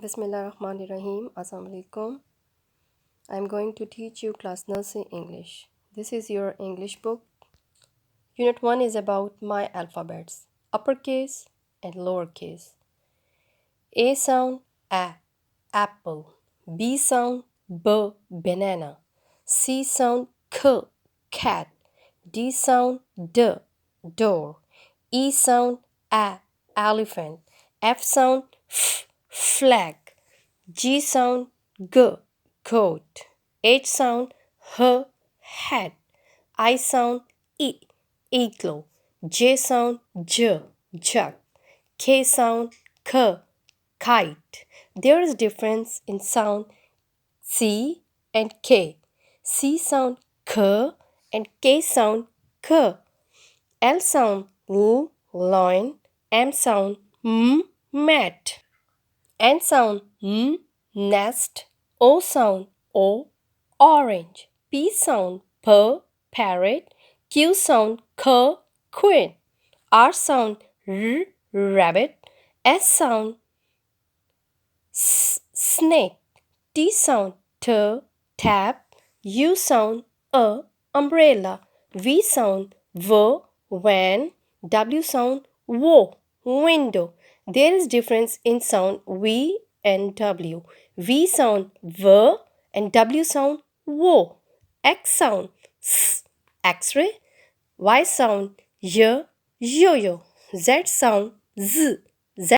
Bismillahirrahmanirrahim. Assalamu alaikum. I am going to teach you class nursery English. This is your English book. Unit 1 is about my alphabets, uppercase and lowercase. A sound A, apple. B sound B, banana. C sound K, cat. D sound D, door. E sound A, elephant. F sound F, flag. G sound G, goat. H sound H, hat. I sound E, igloo. J sound J, jug. K sound K, kite. There is difference in sound C and K. C sound K and K sound K. L sound L, lion. M sound M, mat. N sound N, nest. O sound O, orange. P sound P, parrot. Q sound K, queen. R sound R, rabbit. S sound snake. T sound T, tap. U sound A, umbrella. V sound V, van. W sound W, window. There is difference in sound V and W. V sound V and W sound W. X sound S, X-ray. Y sound Y, yo-yo. Z sound Z,